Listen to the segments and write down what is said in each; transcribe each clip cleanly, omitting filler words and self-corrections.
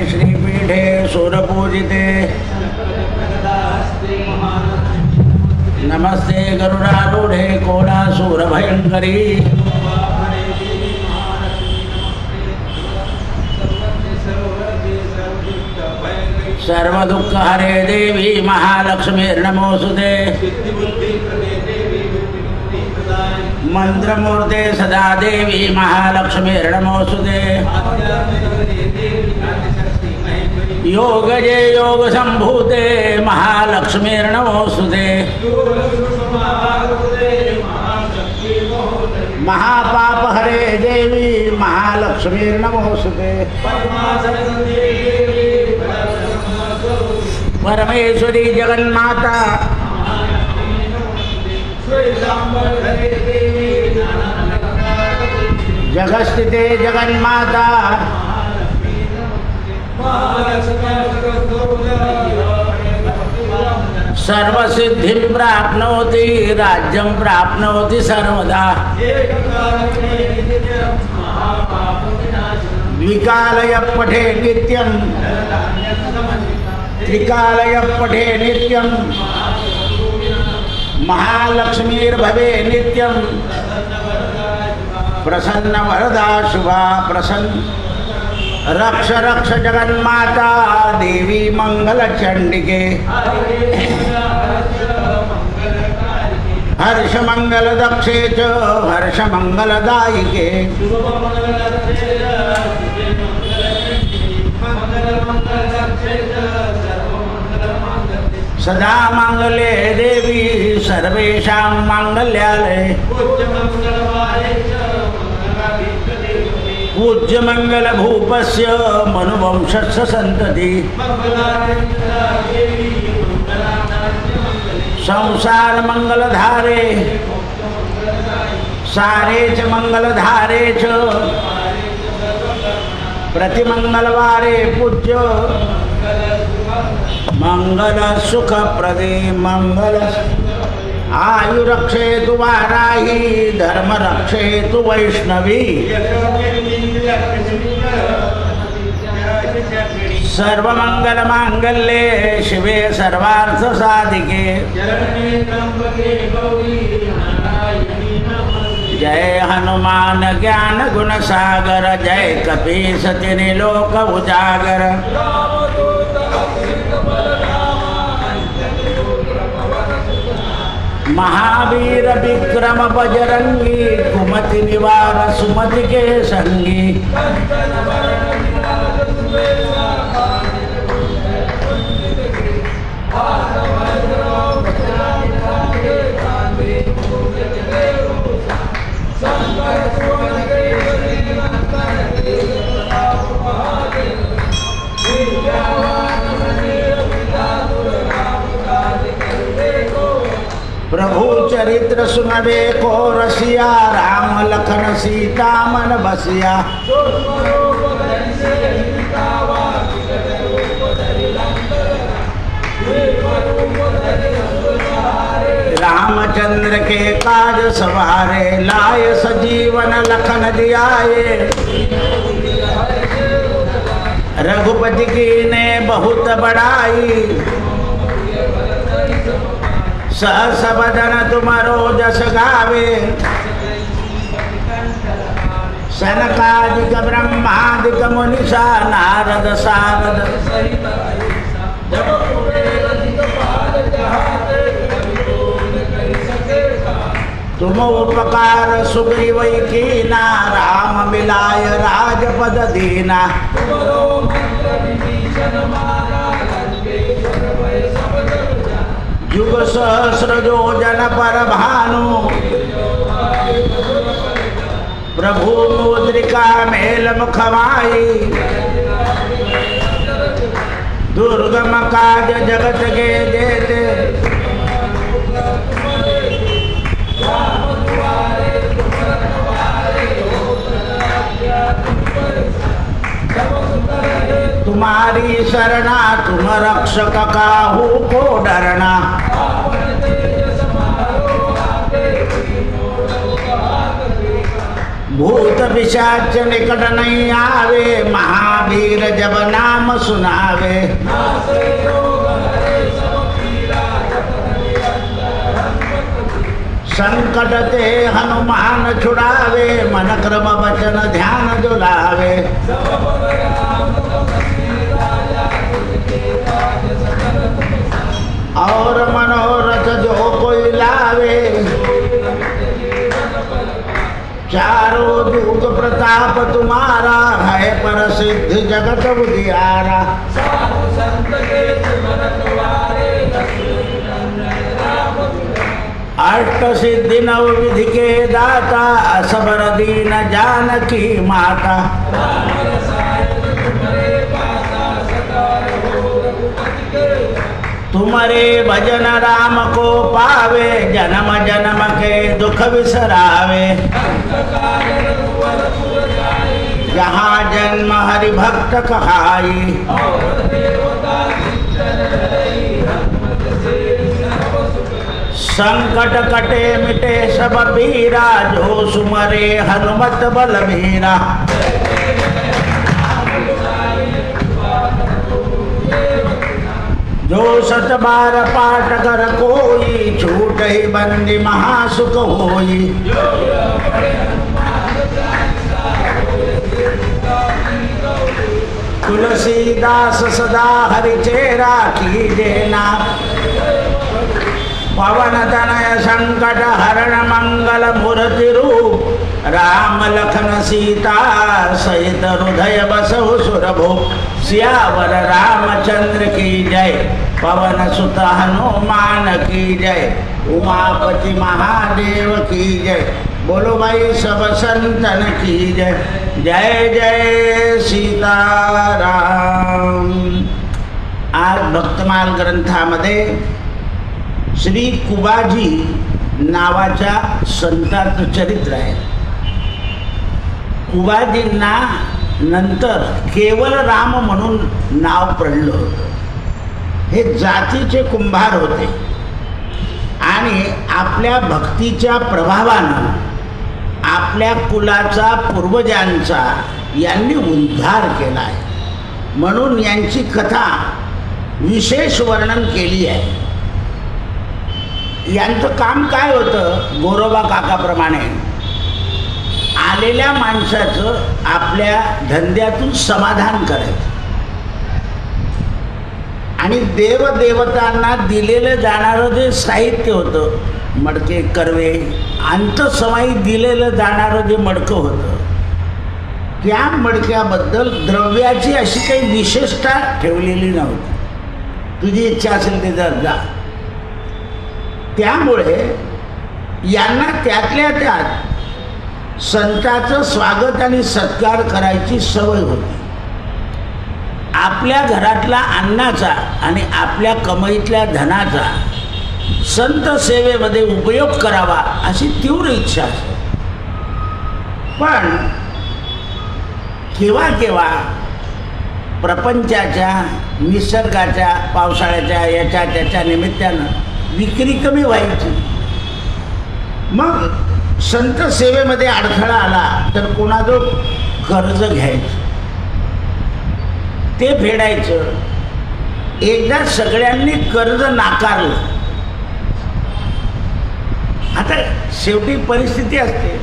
श्रीपीठे सुरपूजिते नमस्ते गरुडारूढ़े कोलासूरभयंकरी सर्वदुःखहरे देवी महालक्ष्मीर्नमोऽस्तुते मंत्रमूर्ते सदा देवी महालक्ष्मीर्नमोऽस्तुते योगजे योग संभूते महालक्ष्मीर्नमोऽस्तुते महापाप हरे देवी महालक्ष्मीर्नमोऽस्तुते परमेश्वरी जगन्माता जगस्थिते जगन्माता सर्वसिद्धिं प्राप्नोति राज्यं प्राप्नोति सर्वदा द्विकालय पठे नित्यं त्रिकालय पठे नित्यं महालक्ष्मीर्भवे नित्यं प्रसन्न वरदा शुभा प्रसन्न रक्ष रक्ष जगन्माता देवी मंगल चंडिके हर्ष मंगल दक्षे च हर्ष मंगलदायिके सदा मंगले देवी सर्वेषां मंगल्यालये पूज्य मंगल भूपस्य मनुवंशस्य संतति संसार मंगल धारे सारे च मंगल धारे च प्रति मंगलवारे पूज्य मंगल सुख प्रदे मंगल आयु रक्षेतु वाराही धर्म रक्षेतु वैष्णवी सर्वमंगल मांगल्ये शिवे सर्वार्थ साधिके जय हनुमान ज्ञान गुण सागर जय कपीस तिनि लोक उजागर महावीर विक्रम बजरंगी कुमति निवार सुमति के संगी प्रभु चरित्र सुनबे को रसिया राम लखन सीता मन बसिया रामचंद्र के काज सवारे लाय सजीवन लखन दियाए रघुपति की ने बहुत बड़ाई सहस बदन तुमरो जस गावे सनकादिक ब्रह्मादिक मुनिषा नारद सारद तुम उपकार सुग्रीव कीना राम मिलाय राजपद दीना युग सहस्र योजन पर भानु प्रभु मुद्रिका मेल मुखमाई दुर्गम काज जगत के देते तुम्हारी शरणा तुम रक्षक काहू को डरना भूत पिशाच निकट नहीं आवे, महावीर जब नाम सुनावे। संकट ते हनुमान छुड़ावे, मन क्रम वचन ध्यान दुलावे। और मनोरथ जो कोई लावे, चारों दूत प्रताप तुम्हारा, है प्रसिद्ध जगत उजियारा। अष्ट सिद्धि नव विधि के दाता, असबर दीन जानकी माता। तुम्हारे भजन राम को पावे, जन्म जन्म के दुख बिसरावे। जहाँ जन्म हरि भक्त कहाई, संकट कटे मिटे सब पीरा, जो सुमरे हनुमत बलबीरा। जो सत बार पाठ कर कोई, छूट ही बंदी महासुख होई। तुलसीदास सदा हरि चेरा, कीजे ना पवन तनय संकट हरण मंगल मूर्ति रूप। राम लखन सीता सहित हृदय बसहु सुरभु। सियावर रामचंद्र की जय, पवन सुत हनुमान की जय। उमापति महादेव की जय, बोलो भाई सब संतन की जय। जय जय सीताराम। आज भक्तमाल ग्रंथामध्ये श्री कुबाजी नावाच्या संताचं चरित्र आहे। कुबाजींना नंतर केवल राम म्हणून नाव पडलं होतं। हे जातीचे कुंभार होते आणि आपल्या भक्तीच्या प्रभावानं आपल्या कुलाचा पूर्वजांचा यांनी उद्धार केला आहे म्हणून यांची कथा विशेष वर्णन केली आहे। यांचं काम काय होतं, गोरोबा काकाप्रमाणे आलेल्या माणसाचं आपल्या धंद्यातून समाधान करायचं आणि देवदेवतांना दिलेलं जाणारं जे साहित्य होतं, मडके कर्वे अंतसमयी दिलेलं जाणारं जे मडकं होतं, त्या मडक्याबद्दल द्रव्याची अशी काही विशेषता ठेवलेली नव्हती। तुझी इच्छा असेल ते जर जा। त्यामुळे यांना त्यातल्या त्यात संतांचं स्वागत आणि सत्कार करायची सवय होती। आपल्या घरातला अन्नाचा आणि आपल्या कमाईतल्या धनाचा संत सेवेमध्ये उपयोग करावा अशी तीव्र इच्छा असते। पण केव्हा केव्हा प्रपंचाच्या, निसर्गाच्या, पावसाळ्याच्या याच्या त्याच्या निमित्तानं विक्री कमी व्हायची। मग संत सेवेमध्ये अडथळा आला तर कोणाजवळ कर्ज घ्यायचं, ते फेडायचं। एकदा सगळ्यांनी कर्ज नाकारलं। आता शेवटी परिस्थिती असते,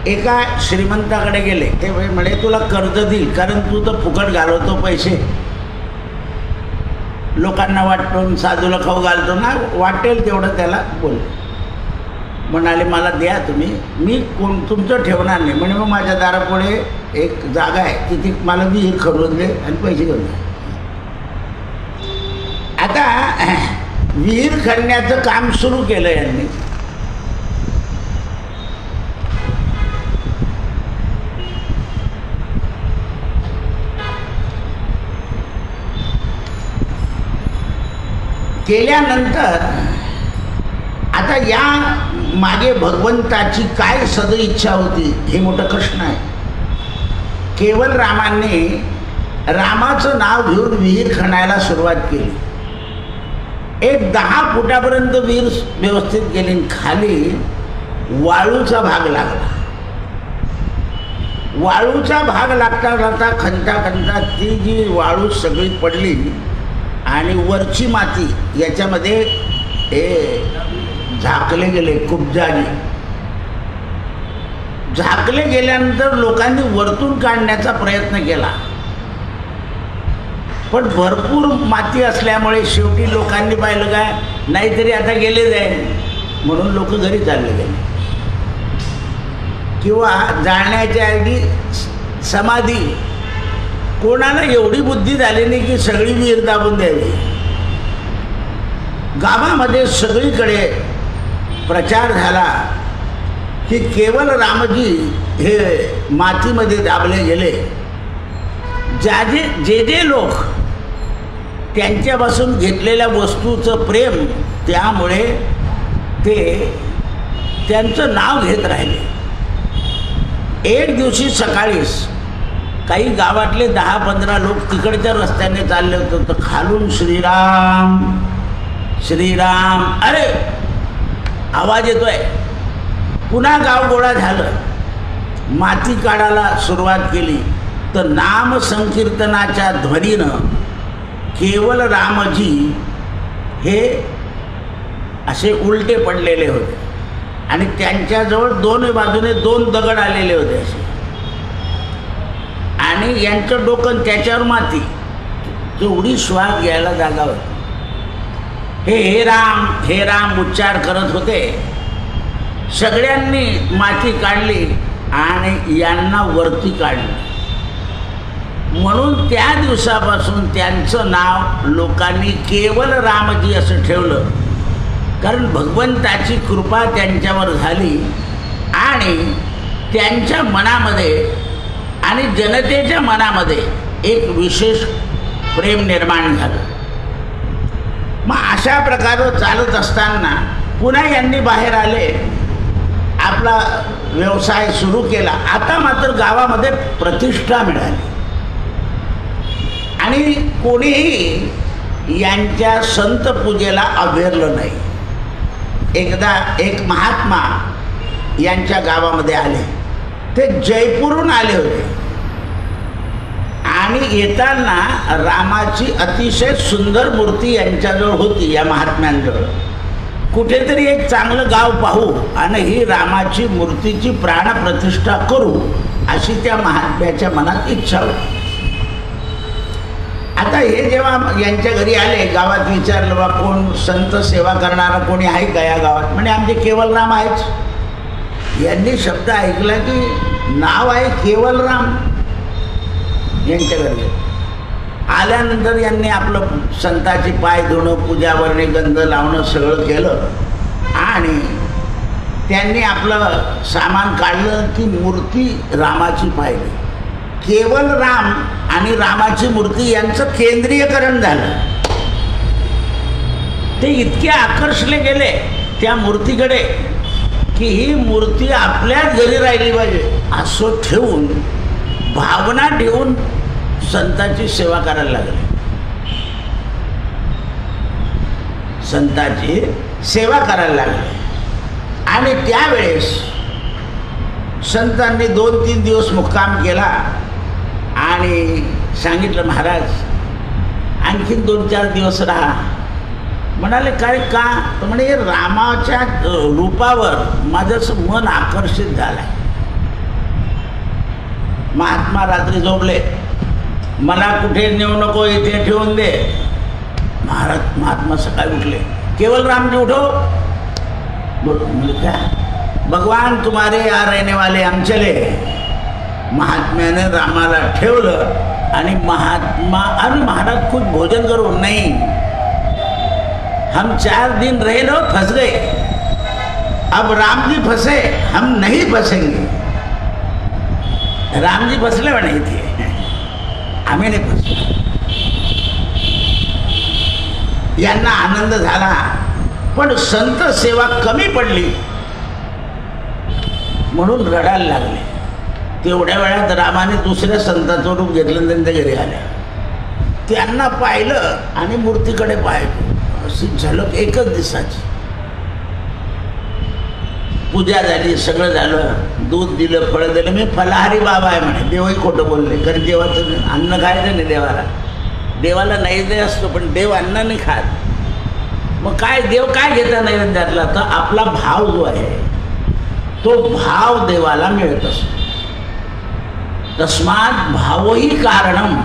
एका श्रीमंताकडे गेले, ते म्हणे तुला कर्ज देईल कारण तू तर फुकट घालवतो पैसे, लोकांना वाटून साधूला खाऊ घालतो ना, वाटेल तेवढं त्याला बोल। म्हणाले मला द्या तुम्ही, मी तुमचं ठेवणार नाही। म्हणे मग माझ्या दारापुढे एक जागा आहे, तिथे मला विहीर खणून दे आणि पैसे घेऊन जा। आता विहीर खणण्याचं काम सुरू केलं यांनी। केल्यानंतर आता या मागे भगवंताची काय सदिच्छा होती हे मोठं प्रश्न आहे। केवल रामाने रामाचं नाव घेऊन विहीर खणायला सुरुवात केली। एक 10 फुटापर्यंत विहीर व्यवस्थित गेली, खाली वाळूचा भाग लागला वाळूचा भाग लागता लागता खंता खंता ती जी वाळू सगळी पडली आणि वरची माती याच्यामध्ये हे झाकले गेले, कुब्जाने झाकले गेल्यानंतर लोकांनी वरतून काढण्याचा प्रयत्न केला, पण भरपूर माती असल्यामुळे शेवटी लोकांनी पाहिलं काय, नाहीतरी आता गेले जाईल म्हणून लोक घरी चालले गेले, किंवा जाण्याच्या ऐवजी समाधी. कोणाला एवढी बुद्धी झाली नाही की सगळी विहीर दाबून द्यावी. गावामध्ये सगळीकडे प्रचार झाला की केवळ रामजी हे मातीमध्ये दाबले गेले. जे जे लोक त्यांच्यापासून घेतलेल्या वस्तूचं प्रेम, त्यामुळे ते त्यांचं नाव घेत राहिले. एक दिवशी सकाळीच काही गावातले 10-15 लोक तिकडच्या रस्त्याने चालले होते, तर खालून श्रीराम श्रीराम अरे आवाज येतोय. पुन्हा गाव गोळा झालं, माती काढायला सुरुवात केली, तर नाम संकीर्तनाच्या ध्वनीनं केवळ रामजी हे असे उलटे पडलेले होते आणि त्यांच्याजवळ दोन्ही बाजूने 2 दगड आलेले होते असे, आणि यांचं डोकं त्याच्यावर माती, तेवढी श्वास घ्यायला जागा होती. हे राम उच्चार करत होते. सगळ्यांनी माती काढली आणि यांना वरती काढलं. म्हणून त्या दिवसापासून त्यांचं नाव लोकांनी केवळ रामजी असं ठेवलं, कारण भगवंताची कृपा त्यांच्यावर झाली आणि त्यांच्या मनामध्ये आणि जनतेच्या मनामध्ये एक विशेष प्रेम निर्माण झालं. मग अशा प्रकारे चालत असताना पुन्हा यांनी बाहेर आले, आपला व्यवसाय सुरू केला. आता मात्र गावामध्ये प्रतिष्ठा मिळाली आणि कोणीही यांच्या संत पूजेला अभेरलं नाही. एकदा एक महात्मा यांच्या गावामध्ये आले, ते जयपूरहून आले होते आणि येताना रामाची अतिशय सुंदर मूर्ती यांच्याजवळ होती. या महात्म्यांजवळ कुठेतरी एक चांगलं गाव पाहू आणि ही रामाची मूर्तीची प्राणप्रतिष्ठा करू अशी त्या महात्म्याच्या मनात इच्छा होती. आता हे जेव्हा यांच्या घरी आले, गावात विचारलं बा कोण संत सेवा करणारा कोणी आहे का या गावात? म्हणजे आमचे केवलराम आहेच. यांनी शब्द ऐकला की नाव आहे केवलराम यांच्या घरी. आल्यानंतर यांनी आपलं संताची पाय धुणं, पूजावरणी गंध लावणं सगळं केलं आणि त्यांनी आपलं सामान काढलं की मूर्ती रामाची पाहिली. केवळ राम आणि रामाची मूर्ती यांचं केंद्रीयकरण झालं. ते इतके आकर्षले गेले त्या मूर्तीकडे की ही मूर्ती आपल्याच घरी राहिली पाहिजे असं ठेवून, भावना ठेवून संतांची सेवा करायला लागले. संतांची सेवा करायला लागले आणि त्यावेळेस संतांनी 2-3 दिवस मुक्काम केला आणि सांगितलं महाराज आणखीन 2-4 दिवस राहा. म्हणाले काय का? तर म्हणे रामाच्या रूपावर माझं मन आकर्षित झालं. महात्मा रात्री झोपले, मला कुठे नेऊ नको, इथे ठेवून दे. महात्मा सकाळी उठले, केवल रामजी उठो. बोले क्या? भगवान तुम्हारे यहाँ रहने वाले हम चले. महात्म्याने रामाला ठेवलं आणि महात्मा अरे महाराज कुछ भोजन करो. नहीं, हम 4 दिन रहे लो, फंस गए. अब राम जी फंसे, हम नहीं फंसेंगे. राम जी फसले म्हणे इथे, आम्ही नाही फसलो. यांना आनंद झाला, पण संत सेवा कमी पडली म्हणून रडायला लागले. तेवढ्या वेळात रामाने दुसऱ्या संताचं रूप घेतलं, त्यांच्या घरी आल्या. त्यांना पाहिलं आणि मूर्तीकडे पाहिलं. अशी झलक एकच दिवसाची. पूजा झाली, सगळं झालं, दूध दिलं, फळं दिलं. मी फलाहारी बाबा आहे म्हणे. देवही खोटं बोलले, कारण देवाचं अन्न खायचं नाही देवाला. देवाला नैवेद्य असतो, पण देव अन्न नाही खात. मग काय देव काय घेता नैवेद्यातला? तर आपला भाव जो आहे तो भाव देवाला मिळत असतो. तस्मात भावही कारणम.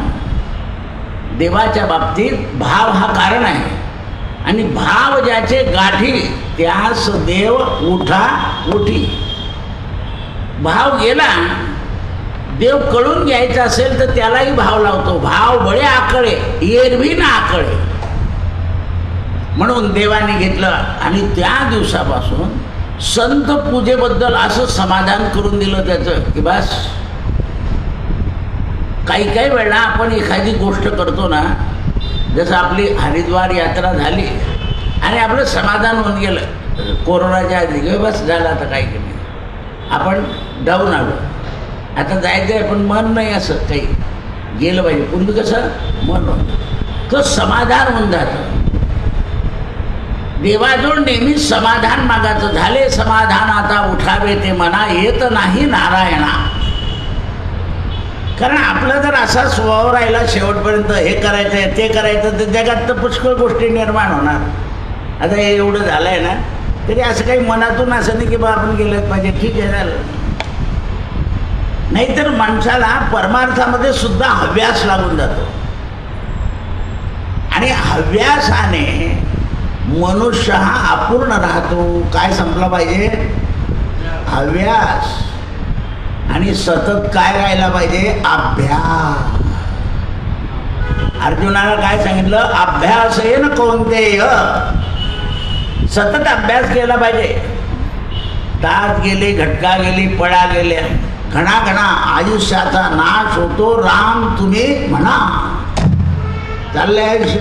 देवाच्या बाबतीत भाव हा कारण आहे, आणि भाव ज्याचे गाठी त्यास देव उठा उठी. भाव गेला, देव कळून घ्यायचा असेल तर त्यालाही भाव लावतो. भाव बळे आकळे, एरवी ना आकळे. म्हणून देवाने घेतलं, आणि त्या दिवसापासून संत पूजेबद्दल असं समाधान करून दिलं त्याचं की बस. काही काही वेळा आपण एखादी गोष्ट करतो ना, जसं आपली हरिद्वार यात्रा झाली आणि आपलं समाधान होऊन गेलं कोरोनाच्या आधी, बस झालं आता काही की नाही, आपण डाऊन आलो, आता जायचं आहे पण मन नाही, असं काही गेलं पाहिजे. पूर्वी कसं मन होतं, तर समाधान होऊन जातं. देवाजवळ नेहमी समाधान मागायचं. झाले समाधान आता उठावे ते मना, येत नाही नारायणा. कारण आपला जर असा स्वभाव राहिला शेवटपर्यंत, हे करायचं आहे ते करायचं, तर जगात तर पुष्कळ गोष्टी निर्माण होणार. आता हे एवढं झालं आहे ना, तरी असं काही मनातून असं नाही की बा आपण गेलंच पाहिजे, ठीक आहे झालं. नाहीतर माणसाला परमार्थामध्ये सुद्धा हव्यास लागून जातो, आणि हव्यासाने मनुष्य हा अपूर्ण राहतो. काय संपला पाहिजे? हव्यास. आणि सतत काय राहायला पाहिजे? अभ्यास. अर्जुनाला काय सांगितलं? अभ्यास आहे ना कोणतेय, सतत अभ्यास केला पाहिजे. तास गेले, घटका गेली, पळा गेल्या, घणा घणा आयुष्याचा नाश होतो, राम तुम्ही म्हणा. चाललंय आयुष्य.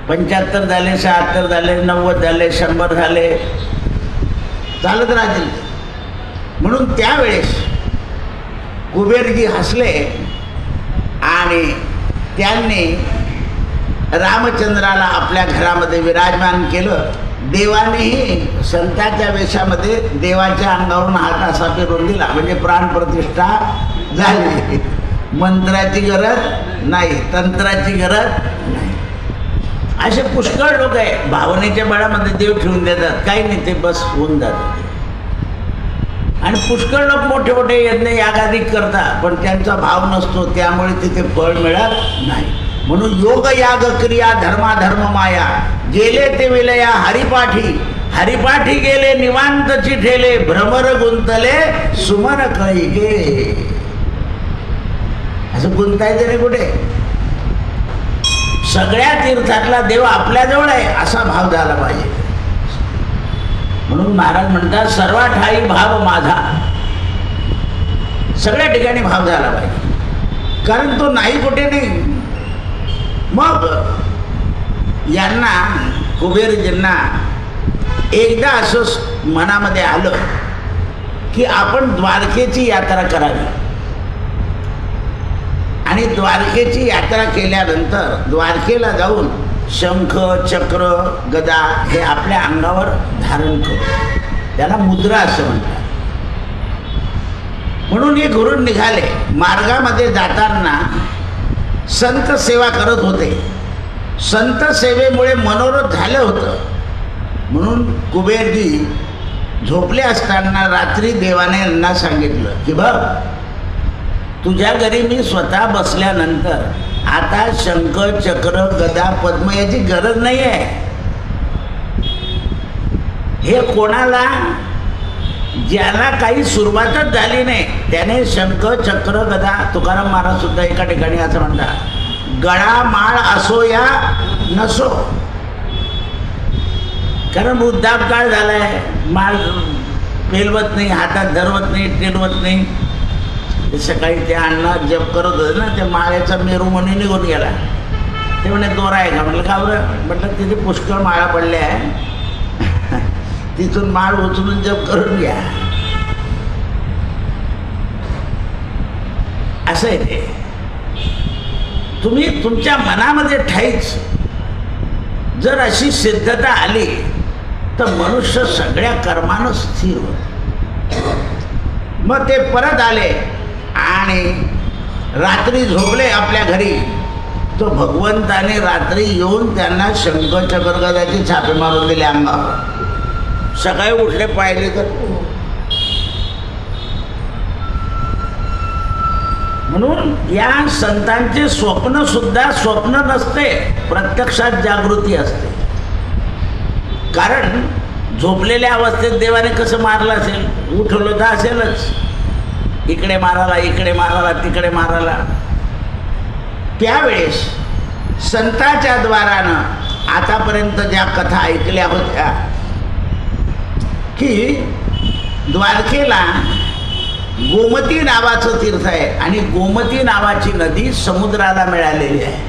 75 झाले, 76 झाले, 90 झाले, 100 झाले, चालत राहतील. म्हणून त्यावेळेस कुबेरजी हसले आणि त्यांनी रामचंद्राला आपल्या घरामध्ये विराजमान केलं. देवानेही संतांच्या वेशामध्ये देवाच्या अंगावरून हात असा फिरवून दिला, म्हणजे प्राणप्रतिष्ठा झाली. मंत्राची गरज नाही, तंत्राची गरज नाही. असे पुष्कळ लोक आहे, भावनेच्या बळामध्ये देव ठेवून देतात, काही नाही, ते बस होऊन जातात. आणि पुष्कळ लोक मोठे मोठे यज्ञ यागादी करतात, पण त्यांचा भाव नसतो, त्यामुळे तिथे फळ मिळत नाही. म्हणून योग याग क्रिया धर्माधर्म माया, गेले ते विलया हरिपाठी. हरिपाठी गेले निवांत चिठेले, भ्रमर गुंतले सुमन कळीगे. असं गुंतायचं नाही कुठे. सगळ्या तीर्थातला देव आपल्याजवळ आहे असा भाव झाला पाहिजे. म्हणून महाराज म्हणतात सर्वा ठाई भाव माझा. सगळ्या ठिकाणी भाव झाला पाहिजे, कारण तो नाही कुठे नाही. मग यांना कुबेरजींना एकदा असं मनामध्ये आलं की आपण द्वारकेची यात्रा करावी. आणि द्वारकेची यात्रा केल्यानंतर द्वारकेला जाऊन शंख चक्र गदा हे आपल्या अंगावर धारण करू, त्याला मुद्रा असं म्हणतात. म्हणून हे घरून निघाले. मार्गामध्ये जाताना संत सेवा करत होते. संत सेवेमुळे मनोरथ झालं होतं. म्हणून कुबेरजी झोपले असताना रात्री देवाने यांना सांगितलं की बघ, तुझ्या घरी मी स्वतः बसल्यानंतर आता शंख चक्र गदा पद्म याची गरज नाही आहे. हे कोणाला, ज्याला काही सुरुवातच झाली नाही त्याने शंख चक्र गदा, तुकाराम महाराज सुद्धा एका ठिकाणी असं म्हणतात, गळा माळ असो या नसो. कारण वृद्धापकाळ झालाय, माळ पेलवत नाही, हातात धरवत नाही, टेलवत नाही. सकाळी ते अण्णा जप करत होते ना, त्या माळ्याचा मेरू म्हणून निघून गेला. ते म्हणे दोरा आहे का? म्हटलं का बरं? म्हटलं तिथे पुष्कळ माळा पडल्या आहे, तिथून माळ उचलून जप करून घ्या. असं आहे ते. तुम्ही तुमच्या मनामध्ये ठाईच जर अशी सिद्धता आली तर मनुष्य सगळ्या कर्मानं स्थिर होत. मग ते परत आले आणि रात्री झोपले आपल्या घरी. तो भगवंताने रात्री येऊन त्यांना शंखचक्र गदाचे छापे मारून दिले अंगावर. सकाळी उठले पाहिले तर म्हणून या संतांचे स्वप्न सुद्धा स्वप्न नसते, प्रत्यक्षात जागृती असते. कारण झोपलेल्या अवस्थेत देवाने कसं मारलं असेल, उठवलं तर असेलच, इकडे माराला, इकडे माराला, तिकडे माराला. त्यावेळेस संतांच्या द्वारानं आतापर्यंत ज्या कथा ऐकल्या होत्या की द्वारकेला गोमती नावाचं तीर्थ आहे आणि गोमती नावाची नदी समुद्राला मिळालेली आहे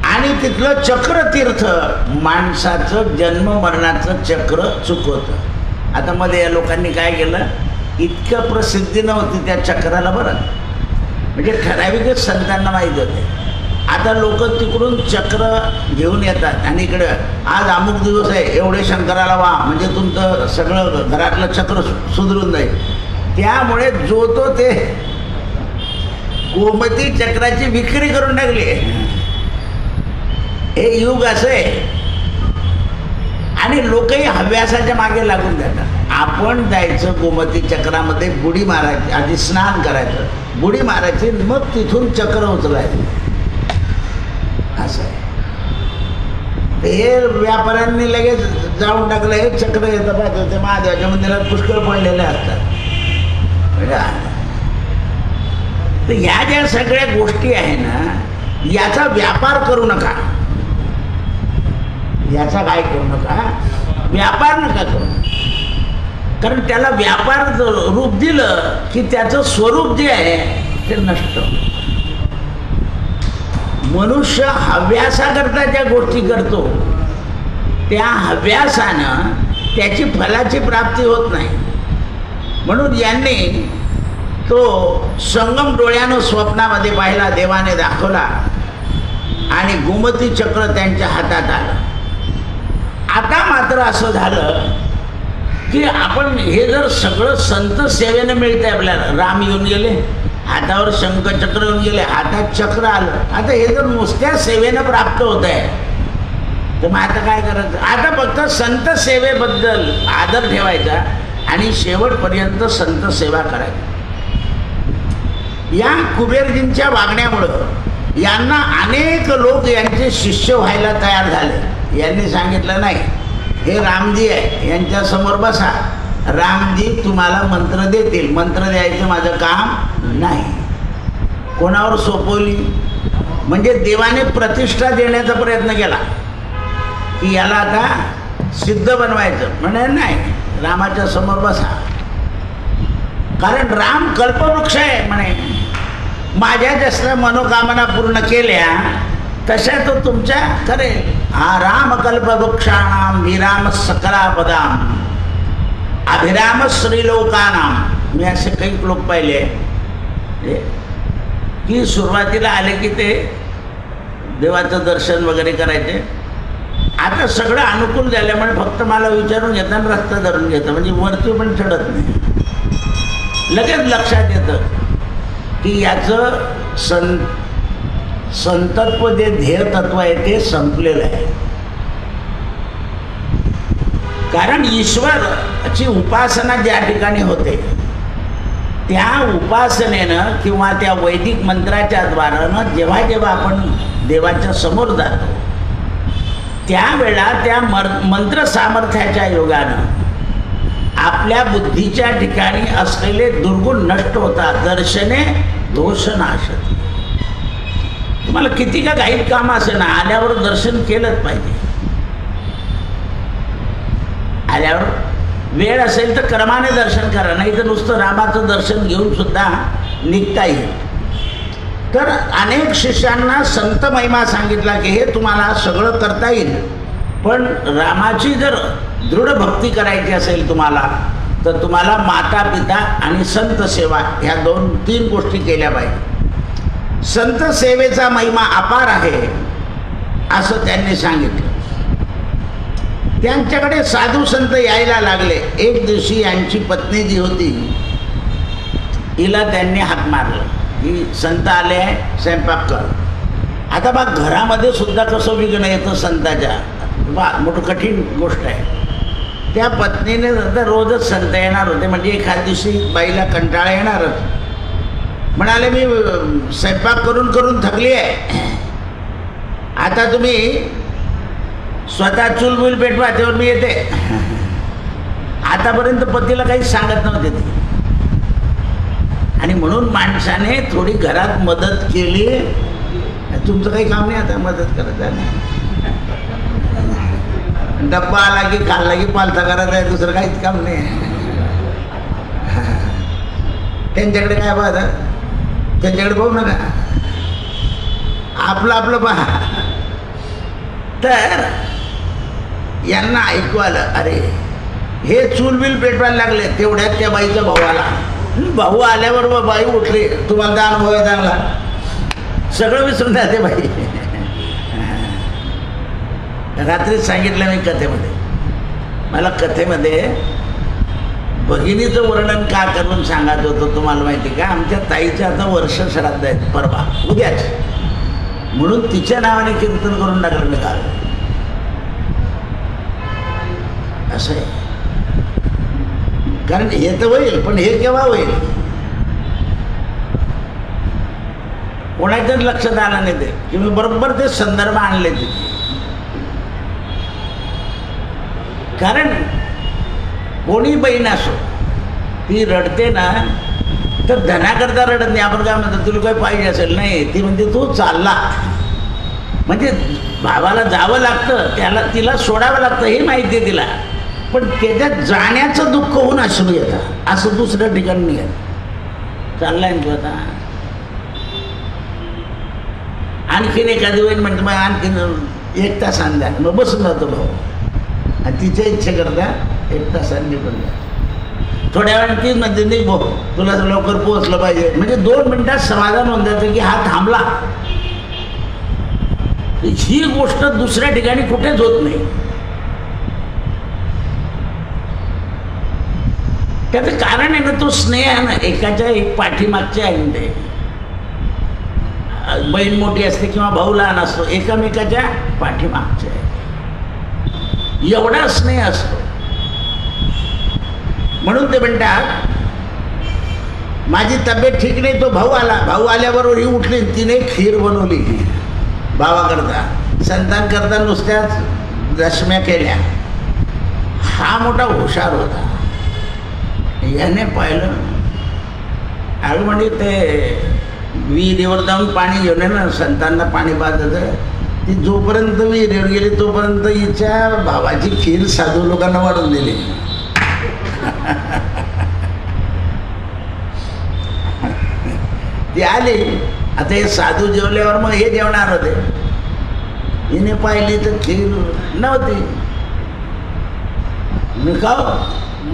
आणि तिथलं चक्र तीर्थ माणसाचं जन्म मरणाचं चक्र चुकवतं. आता मध्ये या लोकांनी काय केलं, इतकं प्रसिद्धी नव्हती त्या चक्राला बरं, म्हणजे ठराविकच संतांना माहीत होते. आता लोक तिकडून चक्र घेऊन येतात आणि इकडे आज अमुक दिवस आहे, एवढे शंकराला वा, म्हणजे तुमचं सगळं घरातलं चक्र सुधरून जाईल. त्यामुळे जो तो ते गोमती चक्राची विक्री करून टाकली. हे युग असं आहे आणि लोकही हव्यासाच्या मागे लागून जातात. आपण जायचं गोमती चक्रामध्ये, बुडी मारायची, आधी स्नान करायचं, बुडी मारायची, मग तिथून चक्र उचलायचं. असं आहे. हे व्यापाऱ्यांनी लगेच जाऊन टाकलं, हे चक्र येतं पाहिजे, ते महादेवाच्या मंदिरात पुष्कळ पडलेले असतात. तर ह्या ज्या सगळ्या गोष्टी आहे ना, याचा व्यापार करू नका. याचा काय करू नका, व्यापार नका करू. कारण त्याला व्यापार रूप दिलं की त्याचं स्वरूप जे आहे ते नष्ट. मनुष्य हव्यासाकरता ज्या गोष्टी करतो त्या हव्यासानं त्याची फलाची प्राप्ती होत नाही. म्हणून यांनी तो संगम डोळ्यानं स्वप्नामध्ये पाहिला, देवाने दाखवला आणि गोमती चक्र त्यांच्या हातात आलं. आता मात्र असं झालं की आपण हे जर सगळं संत सेवेनं मिळतंय आपल्याला. राम येऊन गेले, हातावर शंखचक्र येऊन गेले, हातात चक्र आलं. आता हे जर नुसत्या सेवेनं प्राप्त होत आहे तर मग आता काय करायचं. आता फक्त संत सेवेबद्दल आदर ठेवायचा आणि शेवटपर्यंत संत सेवा करायची. या कुबेरजींच्या वागण्यामुळं यांना अनेक लोक यांचे शिष्य व्हायला तयार झाले. यांनी सांगितलं नाही, हे रामजी आहे, यांच्या समोर बसा, रामजी तुम्हाला मंत्र देतील, मंत्र द्यायचं माझं काम नाही. कोणावर सोपवली, म्हणजे देवाने प्रतिष्ठा देण्याचा प्रयत्न केला की याला आता सिद्ध बनवायचं. म्हणे नाही, रामाच्या समोर बसा, कारण राम कल्पवृक्ष आहे. म्हणे माझ्या जसं मनोकामना पूर्ण केल्या तशा तो तुमच्या करेल. हा राम कल्पवृक्षाणाम विराम सकलापदाम अभिराम श्रीलोकानाम. मी असे काही लोक पाहिले की सुरुवातीला आले की ते देवाचं दर्शन वगैरे करायचे. आता सगळं अनुकूल झाल्यामुळे फक्त मला विचारून घेताना रस्ता धरून घेतं, म्हणजे वरती पण चढत नाही. लगेच लक्षात येतं की याचं संतत्व जे ध्येय तत्व आहे ते संपलेलं आहे. कारण ईश्वराची उपासना ज्या ठिकाणी होते त्या उपासनेनं किंवा त्या वैदिक मंत्राच्या द्वारानं जेव्हा जेव्हा आपण देवाच्या समोर जातो त्यावेळेला त्या मंत्र सामर्थ्याच्या योगानं आपल्या बुद्धीच्या ठिकाणी असलेले दुर्गुण नष्ट होतात. दर्शने दोष नाशते. तुम्हाला किती का घाईत काम असेल ना, आल्यावर दर्शन केलंच पाहिजे. आल्यावर वेळ असेल तर क्रमाने दर्शन करा, नाही तर नुसतं रामाचं दर्शन घेऊन सुद्धा निघता येईल. तर अनेक शिष्यांना संत महिमा सांगितला की हे तुम्हाला सगळं करता येईल, पण रामाची जर दृढ भक्ती करायची असेल तुम्हाला तर तुम्हाला माता पिता आणि संत सेवा ह्या 2-3 गोष्टी केल्या पाहिजे. संत सेवेचा महिमा अपार आहे असं त्यांनी सांगितलं. त्यांच्याकडे साधू संत यायला लागले. एक दिवशी यांची पत्नी जी होती हिला त्यांनी हाक मारलं की संत आले आहे, स्वयंपाक कर. आता बा घरामध्ये सुद्धा कसं विघ्न येतं संताच्या, बा मोठं कठीण गोष्ट आहे. त्या पत्नीने रोजच संत येणार होते, म्हणजे एखाद दिवशी बाईला कंटाळा येणारच. म्हणाले मी स्वयंपाक करून करून थकली आहे, आता तुम्ही स्वतः चूलबुल पेटवा, त्यावर मी येते. आतापर्यंत पतीला काही सांगत नव्हते ती, आणि म्हणून माणसाने थोडी घरात मदत केली. तुमचं काही काम नाही आता मदत करत आहे, डब्बा आला की खाल्ला की पालथा करत आहे, दुसरं काहीच काम नाही. त्यांच्याकडे काय पाहता, त्यांच्याकडे पाहू नका, आपलं आपलं पहा. तर यांना ऐकू आलं, अरे हे चूलबिल पेटवायला लागले. तेवढ्यात त्या बाईचा भाऊ आला. भाऊ आल्यावर बाई उठली, तुम्हाला तर अनुभव आहे चांगला, सगळं विसरून जाते बाई. रात्रीच सांगितलं मी कथेमध्ये, मला कथेमध्ये भगिनीचं वर्णन का करून सांगत होतं तुम्हाला माहिती का, आमच्या ताईचं आता वर्ष श्राद्ध आहेत, परवा उद्याच, म्हणून तिच्या नावाने कीर्तन करून टाकलं मी काल. असं आहे, कारण हे तर होईल, पण हे केव्हा होईल कोणाच्याच लक्षात आलं नाही ते, की मी बरोबर ते संदर्भ आणले तिथे. कारण कोणी बहीण असो ती रडते ना, तर धनाकरता रडत नाही. आपण काय म्हणतो, तुला काही पाहिजे असेल, नाही, ती म्हणते तू चालला, म्हणजे भावाला जावं लागतं, त्याला तिला सोडावं लागतं हे माहिती आहे तिला, पण त्याच्यात जाण्याचं दुःख होऊन अश्रू येतात, असं दुसऱ्या ठिकाणी नाही येत. चाललाय ना तू आता, आणखीन एखादी वेळ म्हणते मग आणखीन 1 तास आणला, मग बसून जातो भाऊ, आणि तिच्या इच्छा करता 1 तासाने निघून जातो. थोड्या वेळाने तीच म्हणते नाही भाऊ तुला लवकर पोहोचलं पाहिजे, म्हणजे 2 मिनिटात समाधान होऊन जातं की हा थांबला. ही गोष्ट दुसऱ्या ठिकाणी कुठेच होत नाही. त्याचं कारण आहे ना, तो स्नेह आहे ना, एकाच्या एक पाठीमागचे आहे ना. ते बहीण मोठी असते किंवा भाऊ लहान असतो, एकामेकाच्या पाठीमागचे आहे, एवढा स्नेह असतो. म्हणून ते म्हणतात माझी तब्येत ठीक नाही, तो भाऊ आला, भाऊ आल्याबरोबर ही उठली, तिने खीर बनवली भावाकरता, संतान करता नुसत्याच दशम्या केल्या. हा मोठा हुशार होता. याने पाहिलं, अगं म्हणजे ते विहिरीवर जाऊन पाणी घेऊन आहे ना, संतांना पाणी पाजायचं, ती जोपर्यंत विहिरीवर गेली तोपर्यंत हिच्या भावाची खीर साधू लोकांना वाढून दिली. ती आली, आता हे साधू जेवल्यावर मग हे जेवणार होते. हिने पाहिली तर खीर नव्हती. मी का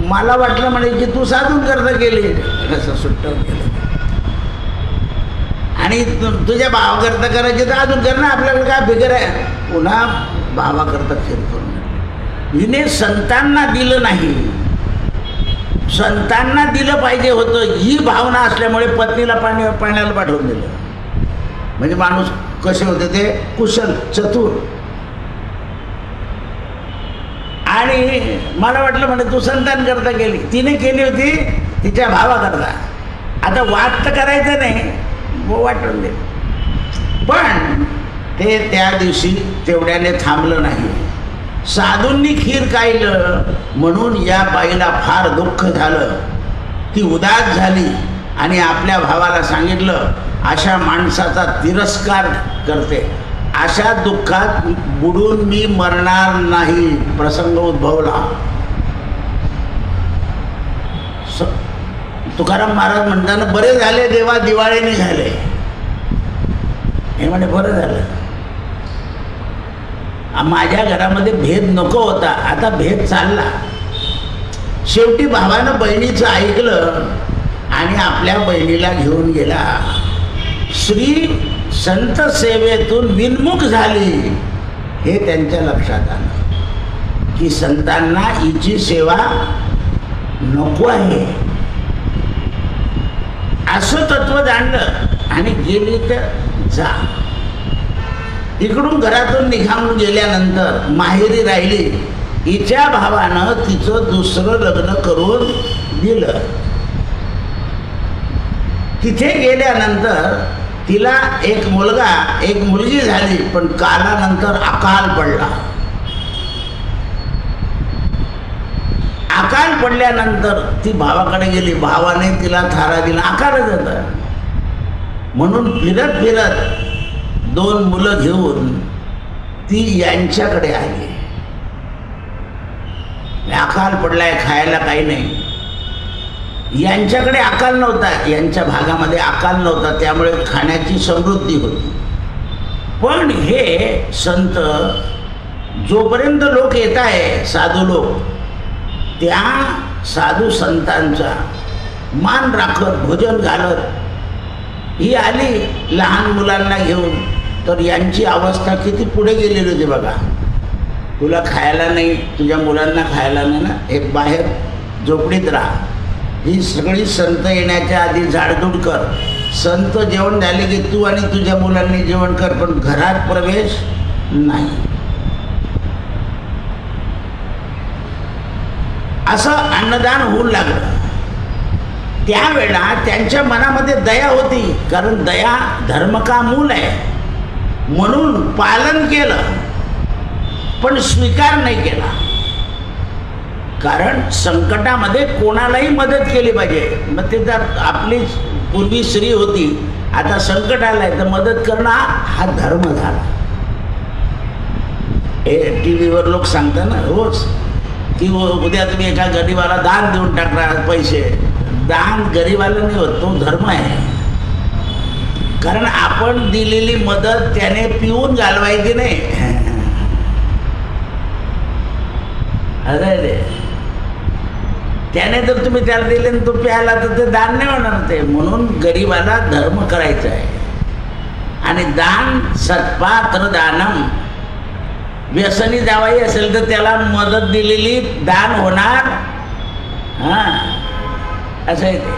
मला वाटलं म्हणे की तू साधून करता गेली, कसं सुट्टं केलं, आणि तुझ्या भावाकरता करायचे तर अजून कर ना, आपल्याकडे काय फिकर आहे. पुन्हा भावाकरता खीर करून हिने संतांना दिलं नाही, संतांना दिलं पाहिजे होतं, ही भावना असल्यामुळे पत्नीला पाण्याला पाठवून दिलं. म्हणजे माणूस कसे होते ते, कुशल चतुर. आणि मला वाटलं म्हणे तू संतान करता गेली, तिने केली होती तिच्या भावाकरता. आता वाद तर करायचं नाही, वाटून दे. पण ते त्या दिवशी तेवढ्याने थांबलं नाही. साधूंनी खीर खाल्लं म्हणून या बाईला फार दुःख झालं, ती उदास झाली आणि आपल्या भावाला सांगितलं अशा माणसाचा तिरस्कार करते, अशा दुःखात बुडून मी मरणार नाही. प्रसंग उद्भवला. तुकाराम महाराज म्हणताना बरे झाले देवा दिवाळी निघाले, हे म्हणे बरं झालं, माझ्या घरामध्ये भेद नको होता, आता भेद चालला. शेवटी भावानं बहिणीचं ऐकलं आणि आपल्या बहिणीला घेऊन गेला. श्री संत सेवेतून विनमुख झाली हे त्यांच्या लक्षात आलं. की संतांना हिची सेवा नको आहे असं तत्व जाणलं आणि गेली तर जा. इकडून घरातून निघावून गेल्यानंतर माहेरी राहिली. हिच्या भावानं तिचं दुसरं लग्न करून दिलं. तिथे गेल्यानंतर तिला एक मुलगा एक मुलगी झाली, पण कालानंतर अकाल पडला. अकाल पडल्यानंतर ती भावाकडे गेली. भावाने तिला थारा दिला. अकालच होता म्हणून फिरत फिरत 2 मुलं घेऊन ती यांच्याकडे आली. अकाल पडलाय, खायला काही नाही. यांच्याकडे अकाल नव्हता, यांच्या भागामध्ये अकाल नव्हता, त्यामुळे खाण्याची समृद्धी होती. पण हे संत जोपर्यंत लोक येत आहे, साधू लोक, त्या साधू संतांचा मान राखत भोजन घालत ही आली लहान मुलांना घेऊन. तर यांची अवस्था किती पुढे गेलेली होती बघा. तुला खायला नाही, तुझ्या मुलांना खायला नाही ना, एक बाहेर झोपडीत राहा. ही सगळी संत येण्याच्या आधी झाडझूड कर. संत जेवण झाले की तू आणि तुझ्या मुलांनी जेवण कर, पण घरात प्रवेश नाही. असं अन्नदान होऊ लागलं. त्यावेळेला त्यांच्या मनामध्ये दया होती, कारण दया धर्म का मूल आहे, म्हणून पालन केलं, पण स्वीकार नाही केला. कारण संकटामध्ये कोणालाही मदत केली पाहिजे. मग ते जर आपली पूर्वी स्त्री होती, आता संकट आलंय तर मदत करणं हा धर्म झाला. टी व्हीवर लोक सांगतात ना रोज की उद्या तुम्ही एका गरीबाला दान देऊन टाकणार पैसे. दान गरीबाला नाही होत, तो धर्म आहे. कारण आपण दिलेली मदत त्याने पिऊन घालवायची नाही. अरे त्याने जर तुम्ही त्याला दिले आणि तो प्यायला तर ते दान नाही होणार. ते म्हणून गरीबाला धर्म करायचा आहे. आणि दान सत्पात्र दानम, व्यसनी जावाई असेल तर त्याला मदत दिलेली दान होणार. असं आहे ते,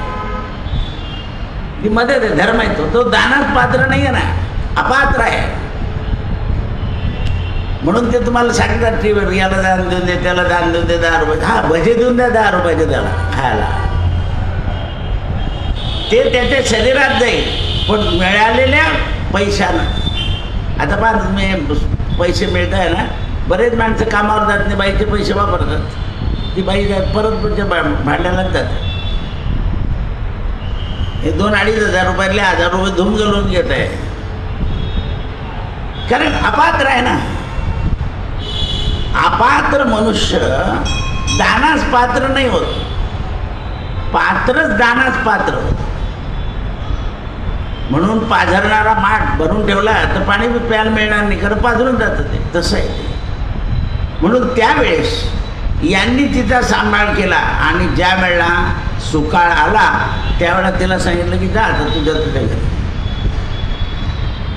ती मदत आहे, धर्म आहे. तो दानात पात्र नाही आहे ना, अपात्र आहे. म्हणून ते तुम्हाला सांगतात टीव्हीवर, याला दान देऊन दे, त्याला दान देऊन दे 10 रुपये. हा, भजे देऊन द्या 10 रुपयाचे त्याला खायला. ते त्याच्या शरीरात जाईल, पण मिळालेल्या पैशानं. आता पहा तुम्ही पैसे मिळत आहे ना, बरेच माणसं कामावर जात नाही, बाईचे पैसे वापरतात. ती बाई परत पुढच्या भांड्यालाच जाते. हे 2-2.5 हजार रुपयातले 1000 रुपये धुम घालून घेत आहे, कारण अपात्र आहे ना. अपात्र मनुष्य दानास पात्र नाही होत, पात्रच दानास पात्र होत. म्हणून पाझरणारा माठ भरून ठेवला तर पाणी प्यायला मिळणार नाही, कारण पाझरून जातं ते. तसं आहे ते. म्हणून त्यावेळेस यांनी तिचा सांभाळ केला. आणि ज्या वेळेला सुकाळ आला त्यावेळेला तिला सांगितलं की जा आता तुझ्या घरी.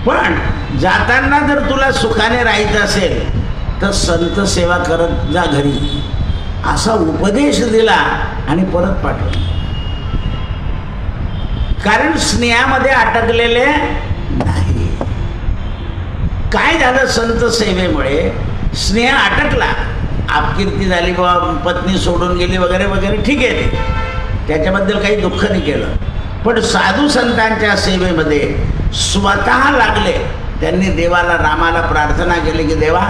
पण जाताना जर तुला सुखाने राहायचं असेल तर संत सेवा करत जा घरी, असा उपदेश दिला आणि परत पाठवला. कारण स्नेहामध्ये अटकलेले नाही. काय झालं, संत सेवेमुळे स्नेह अटकला. अपकीर्ती झाली, बाबा पत्नी सोडून गेली वगैरे वगैरे, ठीक आहे, ते त्याच्याबद्दल काही दुःख नाही केलं. पण साधू संतांच्या सेवेमध्ये स्वतः लागले. त्यांनी देवाला, रामाला प्रार्थना केली की देवा,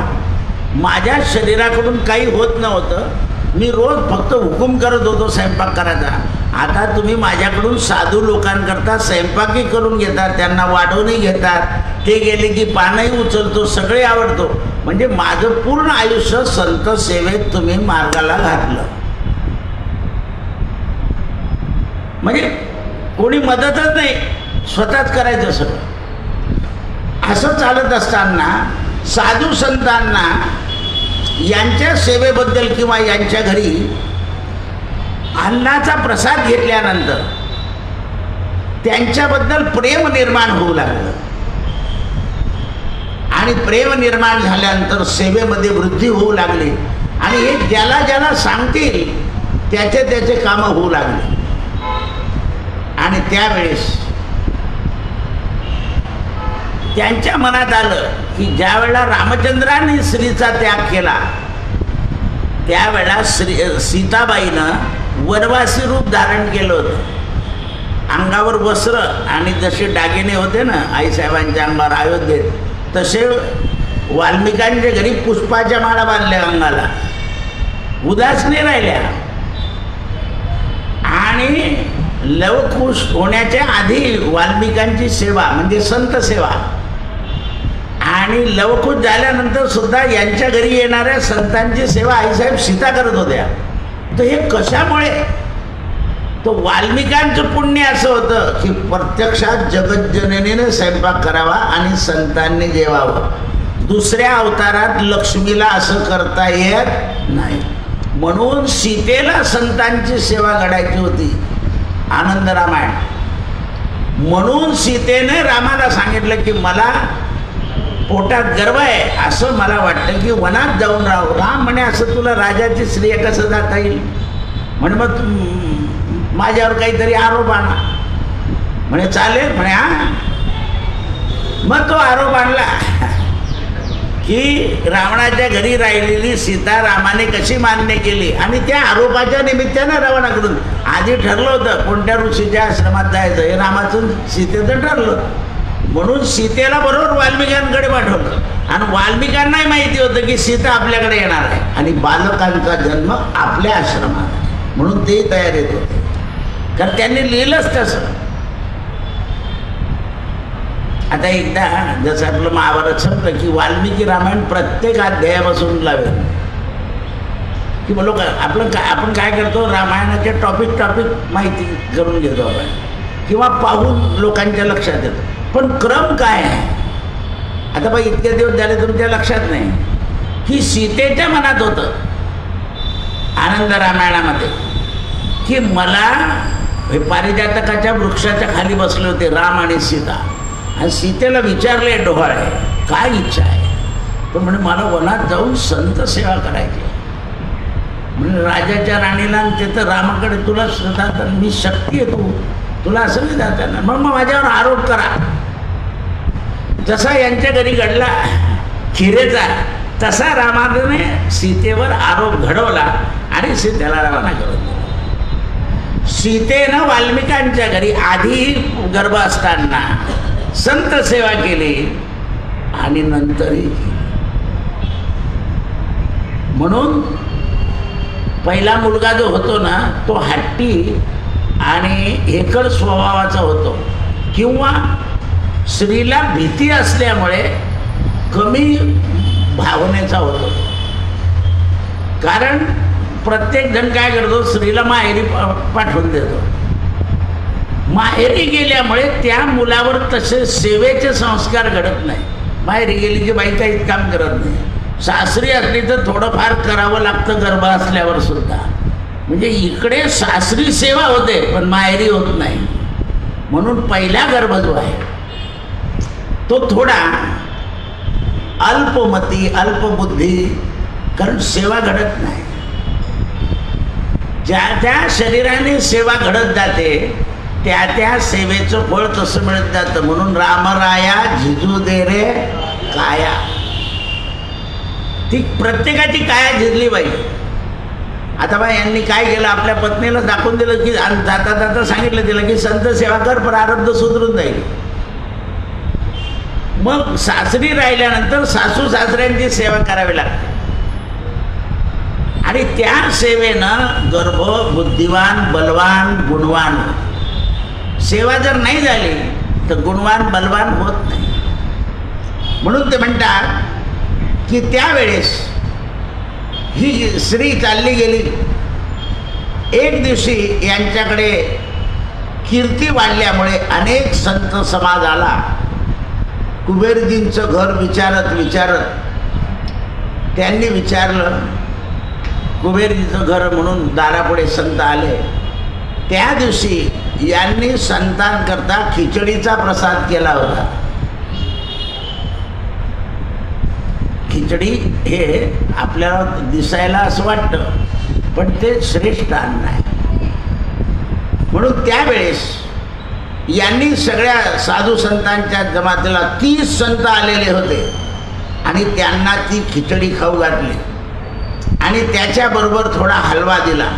माझ्या शरीराकडून काही होत नव्हतं, मी रोज फक्त हुकूम करत होतो स्वयंपाक करायचा. आता तुम्ही माझ्याकडून साधू लोकांकरता स्वयंपाकही करून घेतात, त्यांना वाढवूनही घेतात, ते गेले की पानही उचलतो, सगळे आवडतो. म्हणजे माझं पूर्ण आयुष्य संत सेवेत तुम्ही मार्गाला घातलं. म्हणजे कोणी मदतच नाही, स्वतःच करायचं सगळं. असं चालत असताना साधू संतांना यांच्या सेवेबद्दल किंवा यांच्या घरी अन्नाचा प्रसाद घेतल्यानंतर त्यांच्याबद्दल प्रेम निर्माण होऊ लागलं. आणि प्रेम निर्माण झाल्यानंतर सेवेमध्ये वृद्धी होऊ लागली. आणि हे ज्याला ज्याला सांगतील त्याचे त्याचे कामं होऊ लागले. आणि त्यावेळेस त्यांच्या मनात आलं की ज्या वेळेला रामचंद्राने स्त्रीचा त्याग केला त्यावेळेला सीताबाईनं वनवासी रूप धारण केलं होतं. अंगावर वस्त्र आणि जसे दागिने होते ना आईसाहेबांच्या अंगावर अयोध्येत तसे वाल्मिकांच्या घरी पुष्पाच्या माळा बांधल्या अंगाला, उदास नाही राहिल्या. आणि लवकुश होण्याच्या आधी वाल्मिकांची सेवा म्हणजे संत सेवा आणि लवकुश झाल्यानंतर सुद्धा यांच्या घरी येणाऱ्या संतांची सेवा आईसाहेब सीता करत होत्या. तर हे कशामुळे? तो वाल्मिकांचं पुण्य असं होतं की प्रत्यक्षात जगज्जननीने स्वयंपाक करावा आणि संतांनी जेवावं. दुसऱ्या अवतारात लक्ष्मीला असं करता येत नाही. म्हणून सीतेला संतांची सेवा घडायची होती. आनंद रामायण. म्हणून सीतेने रामाला सांगितलं की मला पोटात गर्भ आहे असं मला वाटतं की वनात जाऊन राहू. राम म्हणे असं तुला राजाची स्त्री कसं जाता येईल? म्हणे मग माझ्यावर काहीतरी आरोप आणा. म्हणे चालेल. म्हणे हा. मग तो आरोप आणला की रावणाच्या घरी राहिलेली सीता रामाने कशी मान्य केली. आणि त्या आरोपाच्या निमित्तानं रावणाकडून आधी ठरलं होतं कोणत्या ऋषीच्या आश्रमात जायचं हे रामाचं सीतेचं ठरलं. म्हणून सीतेला बरोबर वाल्मिकांकडे पाठवलं. आणि वाल्मिकांनाही माहिती होतं की सीता आपल्याकडे येणार आहे आणि बालकांचा जन्म आपल्या आश्रमात, म्हणून तेही तयारीत होते. कारण त्यांनी लिहिलंच तसं. आता एकदा जसं आपलं महाभारत संपलं की वाल्मिकी रामायण प्रत्येक अध्यायापासून लावेल की लोक आपण काय करतो रामायणाचे टॉपिक माहिती करून घेतो आपण किंवा पाहून लोकांच्या लक्षात येतो. पण क्रम काय आहे? आता बघ इतके दिवस झाले तुमच्या लक्षात नाही की सीतेच्या मनात होतं आनंद रामायणामध्ये की मला हे पारिजातकाच्या वृक्षाच्या खाली बसले होते राम आणि सीता आणि सीतेला विचारले डोहाळे काय इच्छा आहे? तर म्हणे मला वनात जाऊन संत सेवा करायची. म्हणजे राजाच्या राणीला ते तर रामाकडे तुला श्रद्धा मी शक्ती आहे तुला असं नाही जाता येणार. मग माझ्यावर आरोप करा. जसा यांच्या घरी घडला खिरेचा तसा रामाने सीतेवर आरोप घडवला आणि सीतेला रवाना करून दिला. सीतेनं वाल्मिकांच्या घरी आधी गर्भ असताना संत सेवा केली आणि नंतरही. म्हणून पहिला मुलगा जो होतो ना तो हट्टी आणि हेकड स्वभावाचा होतो किंवा स्त्रीला भीती असल्यामुळे कमी भावनेचा होतो. कारण प्रत्येक जण काय करतो स्त्रीला माहेरी पाठवून देतो. माहेरी गेल्यामुळे त्या मुलावर तसे सेवेचे संस्कार घडत नाही. माहेरी गेली की बाई काहीच काम करत नाही. सासरी असली तर थोडंफार करावं लागतं गर्भ असल्यावर सुद्धा. म्हणजे इकडे सासरी सेवा होते पण माहेरी होत नाही. म्हणून पहिला गर्भ जो आहे तो थोडा अल्पमती अल्पबुद्धी कारण सेवा घडत नाही. ज्या त्या शरीराने सेवा घडत जाते त्या त्या सेवेचं फळ तसं मिळत जातं. म्हणून रामराया झिजू दे रे काया. ती प्रत्येकाची काया झिजली पाहिजे. आता बा यांनी काय केलं आपल्या पत्नीला दाखवून दिलं की जाता जाता सांगितलं तिला की संत सेवा कर प्रारब्ध सुधरून जाईल. मग सासरी राहिल्यानंतर सासू सासऱ्यांची सेवा करावी लागते आणि त्या सेवेनं गर्भ बुद्धिवान बलवान गुणवान. सेवा जर नाही झाली तर गुणवान बलवान होत नाही. म्हणून ते म्हणतात की त्यावेळेस ही स्त्री चालली गेली. एक दिवशी यांच्याकडे कीर्ती वाढल्यामुळे अनेक संत समाज आला. कुबेरजींचं घर विचारत त्यांनी विचारलं. कुबेरजीचं घर म्हणून दारापुढे संत आले. त्या दिवशी यांनी संतांकरता खिचडीचा प्रसाद केला होता. खिचडी हे आपल्याला दिसायला असं वाटतं, पण ते श्रेष्ठ अन्न आहे. म्हणून त्यावेळेस यांनी सगळ्या साधू संतांच्या जमातीला 30 संत आलेले होते आणि त्यांना ती खिचडी खाऊ घातली आणि त्याच्याबरोबर थोडा हलवा दिला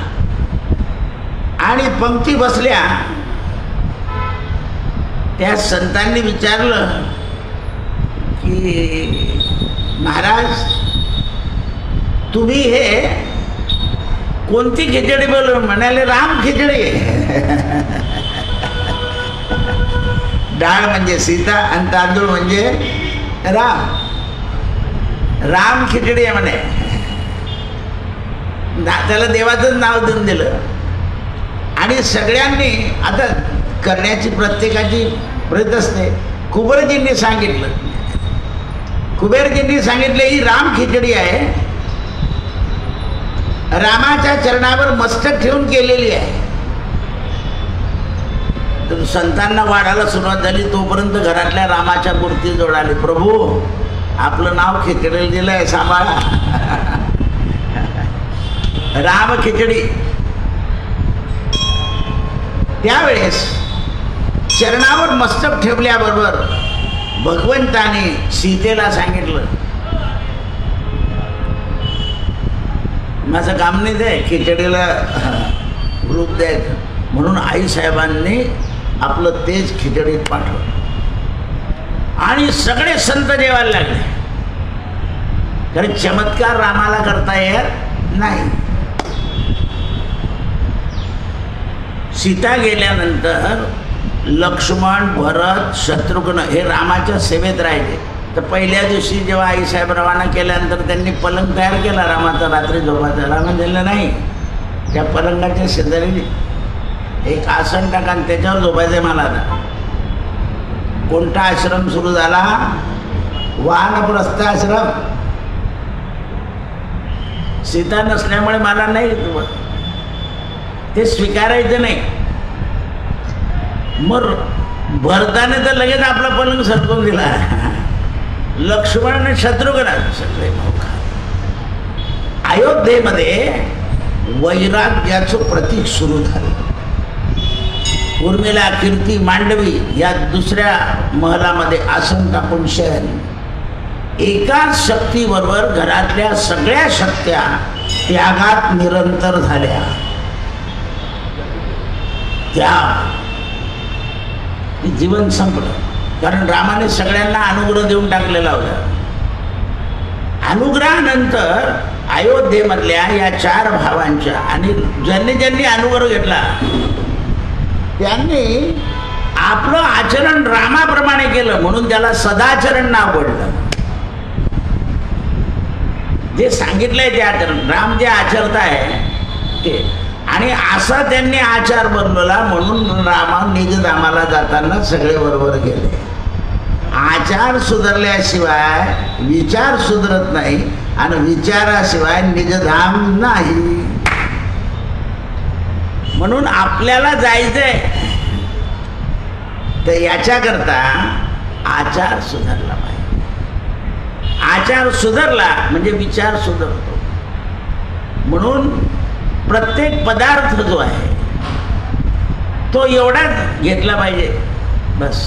आणि पंक्ती बसल्या. त्या संतांनी विचारलं की महाराज तुम्ही हे कोणती खिचडी बोलून? म्हणाले राम खिचडी. डाळ म्हणजे सीता आणि तांदूळ म्हणजे राम. राम खिचडी आहे म्हणे. त्याला देवाचंच नाव देऊन दिलं. आणि सगळ्यांनी आता करण्याची प्रत्येकाची प्रयत्न असते. कुबेरजींनी सांगितलं, कुबेरजींनी सांगितलं ही राम खिचडी आहे, रामाच्या चरणावर मस्तक ठेवून केलेली आहे. तर संतांना वाढायला सुरुवात झाली. तोपर्यंत घरातल्या रामाच्या मूर्ती जवळ आली. प्रभू आपलं नाव खिचडीला दिलंय, सांभाळा. राम खिचडी. त्यावेळेस चरणावर मस्तक ठेवल्याबरोबर भगवंताने सीतेला सांगितलं माझं काम नाही ते खिचडीला रूप द्यायचं. म्हणून आईसाहेबांनी आपलं तेज खिचडीत पाठवलं आणि सगळे संत जेवायला लागले. कारण चमत्कार रामाला करता येत नाही. सीता गेल्यानंतर लक्ष्मण, भरत, शत्रुघ्न हे रामाच्या सेवेत राहिले. तर पहिल्या दिवशी जेव्हा आईसाहेब रवाना केल्यानंतर त्यांनी पलंग तयार केला रामाचा रात्री झोपाचा. रामा दिलं नाही, त्या पलंगाच्या शेजारी एक आसन टाका आणि त्याच्यावर झोपायचं मला. आता कोणता आश्रम सुरू झाला? वानप्रस्थ आश्रम. सीता नसल्यामुळे मला नाही ते स्वीकारायचं नाही. मग भरताने तर लगेच आपला पलंग सरकवून दिला. लक्ष्मण आणि शत्रुघ्न सगळे अयोध्येमध्ये वैराग्याचं प्रतीक सुरू झालं. उर्मिला, कीर्ती, मांडवी या दुसऱ्या महलामध्ये आसन टाकून शयन. एकाच शक्तीबरोबर घरातल्या सगळ्या शक्त्या त्यागात निरंतर झाल्या. जीवन संपलं. कारण रामाने सगळ्यांना अनुग्रह देऊन टाकलेला होता. अनुग्रहानंतर अयोध्येमधल्या या 4 भावांच्या आणि ज्यांनी ज्यांनी अनुग्रह घेतला त्यांनी आपलं आचरण रामाप्रमाणे केलं म्हणून त्याला सदाचरण नाव पडलं. जे सांगितलंय ते आचरण, राम जे आचरताय ते. आणि असा त्यांनी आचार बनवला म्हणून रामा निजधामाला जाताना सगळे बरोबर गेले. आचार सुधारल्याशिवाय विचार सुधरत नाही आणि विचाराशिवाय निजधाम नाही. म्हणून आपल्याला जायचंय तर याच्याकरता आचार सुधारला पाहिजे. आचार सुधारला म्हणजे विचार सुधारतो. म्हणून प्रत्येक पदार्थ जो आहे तो एवढाच घेतला पाहिजे बस.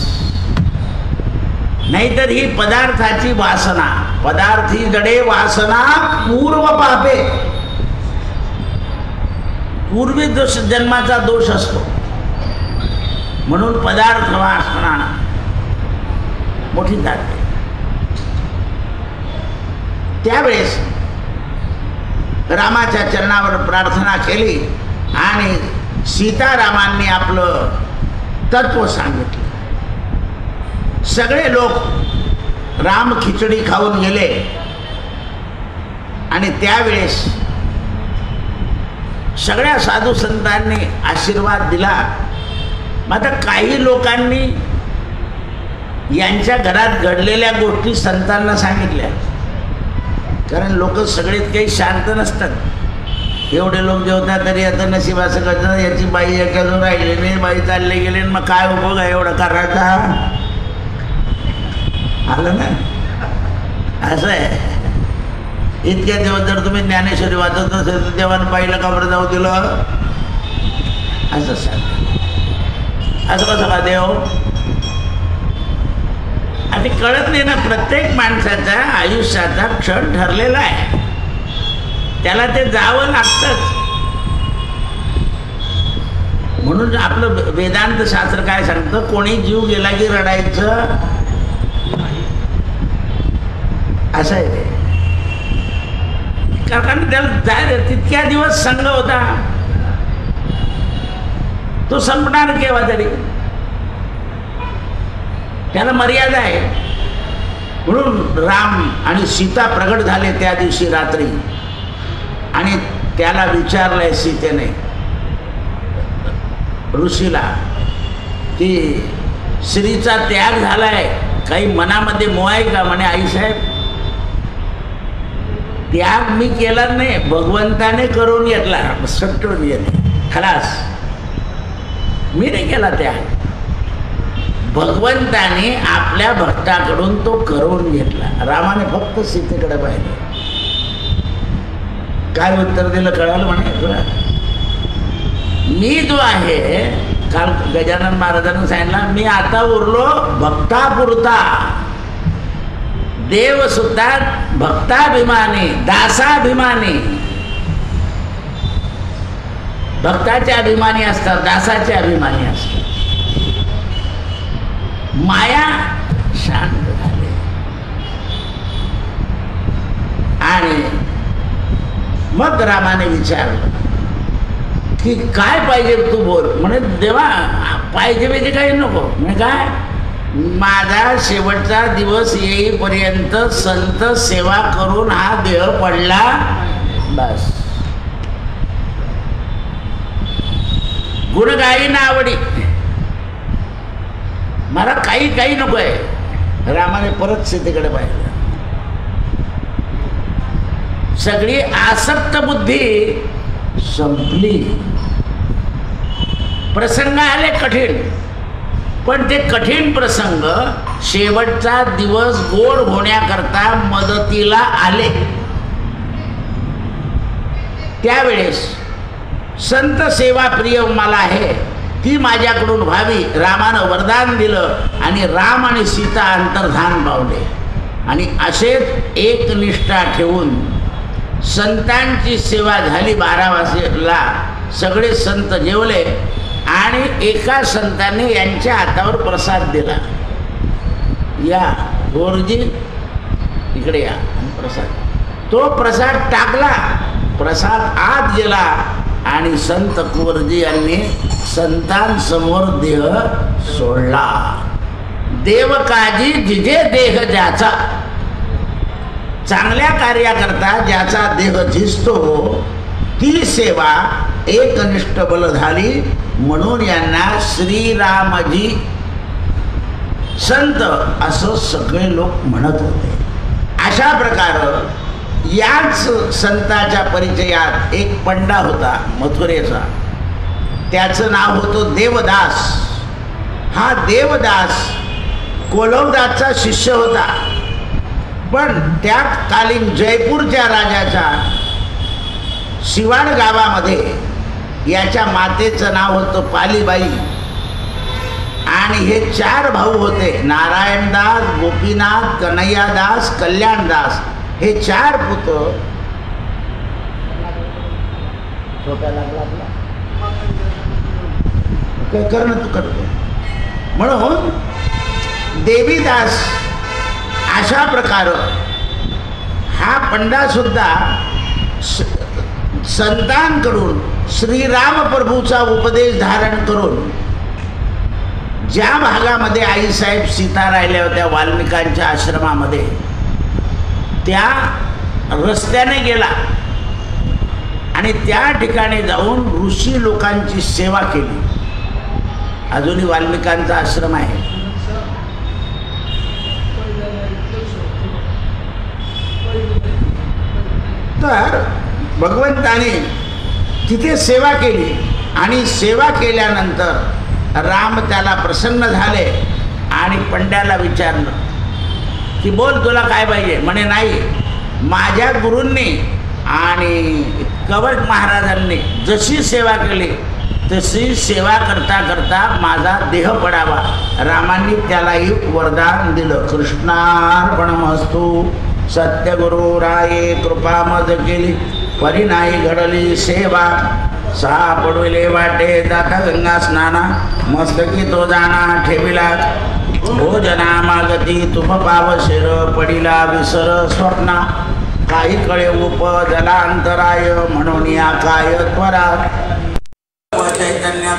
नाहीतर ही पदार्थाची वासना, पदार्थी जडे वासना पूर्व पापे, पूर्वी दोष जन्माचा दोष असतो. म्हणून पदार्थ वासना मोठी जाते. त्यावेळेस रामाच्या चरणावर प्रार्थना केली आणि सीतारामांनी आपलं तत्व सांगितलं. सगळे लोक राम खिचडी खाऊन गेले आणि त्यावेळेस सगळ्या साधू संतांनी आशीर्वाद दिला. मात्र काही लोकांनी यांच्या घरात घडलेल्या गोष्टी संतांना सांगितल्या. कारण लोक सगळेच काही शांत नसतात. एवढे लोक जेवतात तरी आता नशीब असं करतात याची बाई याच्याजवळ राहिली नाही, बाई चालले गेले, मग काय उपयोग आहे एवढा करायचा. आलं ना, असं आहे. इतक्या दिवस जर तुम्ही ज्ञानेश्वरी वाचत असेल तर देवानं पाहिलं का बरं जाऊ दिलं? असं सांग. असं कसं का देव? आणि कळत नाही ना. प्रत्येक माणसाचा आयुष्याचा क्षण ठरलेला आहे, त्याला ते जावं लागतंच. म्हणून आपलं वेदांत शास्त्र काय सांगतं, कोणी जीव गेला की रडायचं, असं आहे ते. कारण त्याला जाय तितक्या दिवस संघ होता, तो संपणार केव्हा तरी, त्याला मर्यादा आहे. म्हणून राम आणि सीता प्रगट झाले त्या दिवशी रात्री, आणि त्याला विचारलंय सीतेने ऋषीला की स्त्रीचा त्याग झालाय, काही मनामध्ये मोह आहे का? म्हणे आईसाहेब, त्याग मी केला नाही, भगवंताने करून घेतला. सटून येते खलास, मी नाही केला त्याग, भगवंताने आपल्या भक्ताकडून तो करून घेतला. रामाने फक्त सीतेकडे पाहिलं. काय उत्तर दिलं कळालं म्हणे? मी जो आहे, काल गजानन महाराजांनी सांगितलं, मी आता उरलो भक्तापुरता. देव सुद्धा भक्ताभिमानी, दासाभिमानी. भक्ताचे अभिमानी असतात, दासाचे अभिमानी असतात. माया शांत झाली आणि मग रामाने विचारलं की काय पाहिजे तू बोल. म्हणे देवा पाहिजे काही नको. म्हणजे काय, माझा शेवटचा दिवस येईपर्यंत संत सेवा करून हा देह पडला बस. गुणगाई ना आवडी, मला काही नको आहे. रामाने परत सीतेकडे पाहिलं. सगळी आसक्त बुद्धी संपली. प्रसंग आले कठीण, पण ते कठीण प्रसंग शेवटचा दिवस गोड होण्याकरता मदतीला आले. त्यावेळेस संत सेवा प्रिय मला आहे, ती माझ्याकडून व्हावी. रामानं वरदान दिलं आणि राम आणि सीता अंतर्धान पावले. आणि असेच एकनिष्ठा ठेवून संतांची सेवा झाली. 12 वाजेला सगळे संत जेवले आणि एका संतांनी यांच्या हातावर प्रसाद दिला. या गोरजी इकडे या. प्रसाद, तो प्रसाद टाकला, प्रसाद आत गेला आणि संत कुंवरजी यांनी संतांसमोर देह सोडला. देव काजी जिजे देह ज्याचा, चांगल्या कार्याकरता ज्याचा देह झिजतो ती सेवा एकनिष्ठ बल झाली. म्हणून यांना श्रीरामजी संत असं सगळे लोक म्हणत होते. अशा प्रकारे याच संताच्या परिचयात एक पंडा होता मथुरेचा, त्याचं नाव होतं देवदास. हा देवदास कोलवदासचा शिष्य होता, पण त्यात कालीन जयपूरच्या राजाच्या शिवाड गावामध्ये याच्या मातेचं नाव होतं पालीबाई. आणि हे 4 भाऊ होते, नारायणदास, गोपीनाथ, कन्हैयादास, कल्याणदास. हे 4 पुत्र. काय करणं तू करतो. म्हणून देवीदास अशा प्रकारे हा पंडा सुद्धा संतांकडून श्रीराम प्रभूचा उपदेश धारण करून ज्या भागामध्ये आईसाहेब सीता राहिल्या होत्या वाल्मिकांच्या आश्रमामध्ये, त्या रस्त्याने गेला आणि त्या ठिकाणी जाऊन ऋषी लोकांची सेवा केली. अजूनही वाल्मिकांचा आश्रम आहे. तर भगवंताने तिथे सेवा केली आणि सेवा केल्यानंतर राम त्याला प्रसन्न झाले आणि पंड्याला विचारलं की बोल तुला काय पाहिजे. म्हणे नाही, माझ्या गुरूंनी आणि कवच महाराजांनी जशी सेवा केली तशी सेवा करता करता माझा देह पडावा, रामांनी त्यालाही वरदान दिलं. कृष्णार्पणमस्तु. सत्यगुरु राये कृपा मज केली, परी नाही घडली सेवा. सहा पडविले वाटे जाता गंगा स्नाना, मस्तकी तो जाणा ठेविला. भोजना मागती तुम पावशेर, पडिला विसर स्वप्ना. काही कळे उपजला अंतराय, म्हणून या काय त्वरा. चैतन्य